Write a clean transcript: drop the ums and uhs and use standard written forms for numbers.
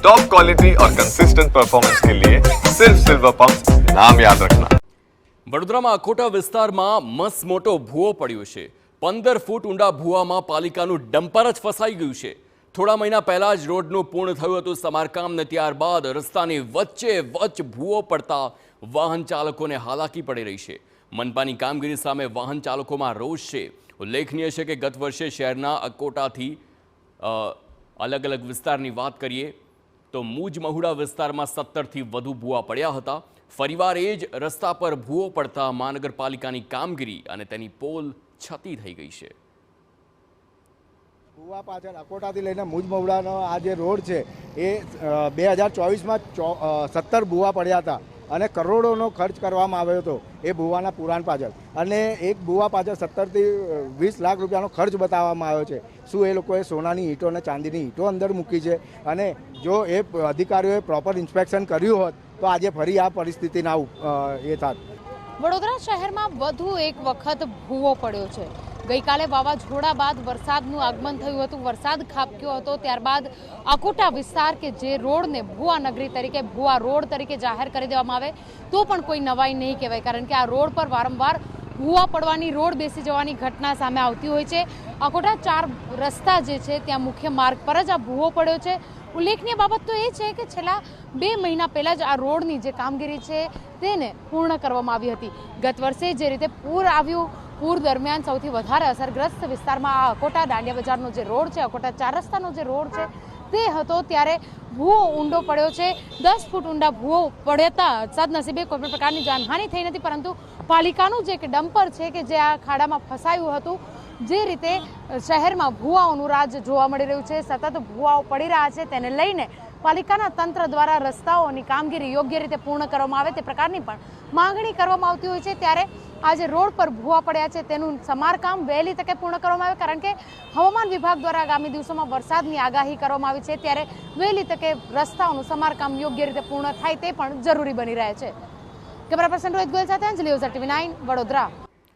Top quality और consistent performance के लिए सिर्फ सिल्वर पंप नाम याद रखना। વડોદરામાં અકોટા વિસ્તારમાં મસ્ત મોટો ભૂવો પડ્યો છે। 15 ફૂટ ઊંડા ભૂવામાં પાલિકાનું ડમ્પર જ ફસાઈ ગયું છે। થોડા મહિના પહેલા જ રોડનું પૂર્ણ થયું હતું સમારકામ ને ત્યારબાદ રસ્તાની વચ્ચે વચ્ચ ભૂવો પડતા વાહન ચાલકોને હાલાકી પડી રહી છે। મનપાની કામગીરી સામે વાહન ચાલકોમાં રોષ છે। ઉલ્લેખનીય છે કે ગત વર્ષે શહેરના અકોટાથી અલગ અલગ વિસ્તારની વાત કરીએ તો મૂજ મહુડા વિસ્તારમાં 17 થી વધુ ભૂવા પડ્યા હતા। ફરીવાર એ જ રસ્તા પર ભૂવો પડતા મહાનગરપાલિકાની કામગીરી અને તેની પોલ છતી થઈ ગઈ છે। ભૂવા પાછળ અકોટાથી લઈને મૂજ મહુડાનો આ જે રોડ છે એ 2024માં 17 ભૂવા પડ્યા હતા અને કરોડોનો ખર્ચ કરવામાં આવ્યો હતો એ ભૂવાના પુરાણ પાછળ અને એક ભૂવા પાછળ 17 થી 20 લાખ રૂપિયાનો ખર્ચ બતાવવામાં આવ્યો છે। શું એ લોકોએ સોનાની ઈંટો અને ચાંદીની ઈંટો અંદર મૂકી છે? અને જો એ અધિકારીઓએ પ્રોપર ઇન્સ્પેક્શન કર્યું હોત તો આજે ફરી આ પરિસ્થિતિના એ થાત। વડોદરા શહેરમાં વધુ એક વખત ભૂવો પડ્યો છે। ગઈકાલે વાવાઝોડા બાદ વરસાદનું આગમન થયું હતું, વરસાદ ખાબક્યો હતો, ત્યારબાદ અકોટા વિસ્તાર કે જે રોડને ભૂવા નગરી તરીકે ભૂવા રોડ તરીકે જાહેર કરી દેવામાં આવે તો પણ કોઈ નવાઈ નહીં કહેવાય, કારણ કે આ રોડ પર વારંવાર ભૂવા પડવાની, રોડ બેસી જવાની ઘટના સામે આવતી હોય છે। અકોટા 4 રસ્તા જે છે ત્યાં મુખ્ય માર્ગ પર જ આ ભૂવો પડ્યો છે। ઉલ્લેખનીય બાબત તો એ છે કે છેલ્લા 2 મહિના પહેલા જ આ રોડની જે કામગીરી છે તેને પૂર્ણ કરવામાં આવી હતી। ગત વર્ષે જે રીતે પૂર આવ્યું, પૂર દરમિયાન સૌથી વધારે અસરગ્રસ્ત વિસ્તારમાં આ અકોટા દાંડિયા બજારનો જે રોડ છે, અકોટા 4 રસ્તાનો જે રોડ છે તે હતો, ત્યારે ભૂવો ઊંડો પડ્યો છે। 10 ફૂટ ઊંડા ભૂવો પડતા સદનસીબે કોઈ પણ પ્રકારની જાનહાનિ થઈ નથી, પરંતુ પાલિકાનું જે ડમ્પર છે કે જે આ ખાડામાં ફસાયું હતું, જે રીતે શહેરમાં ભૂવાઓનું રાજ જોવા મળી રહ્યું છે, સતત ભૂવાઓ પડી રહ્યા છે, તેને લઈને પાલિકાના તંત્ર દ્વારા રસ્તાઓની કામગીરી યોગ્ય રીતે પૂર્ણ કરવામાં આવે તે પ્રકારની પણ માંગણી કરવામાં આવતી હોય છે। ત્યારે આજે રોડ પર ભૂવા પડ્યા છે તેનું સમારકામ વહેલી તકે પૂર્ણ કરવામાં આવે, કારણ કે હવામાન વિભાગ દ્વારા આગામી દિવસોમાં વરસાદની આગાહી કરવામાં આવી છે, ત્યારે વહેલી તકે રસ્તાઓનું સમારકામ યોગ્ય રીતે પૂર્ણ થાય તે પણ જરૂરી બની રહે છે। કેમેરા પર્સન રોહિત ગોયલ સાથે અંજલિ ઓઝા, TV9 વડોદરા।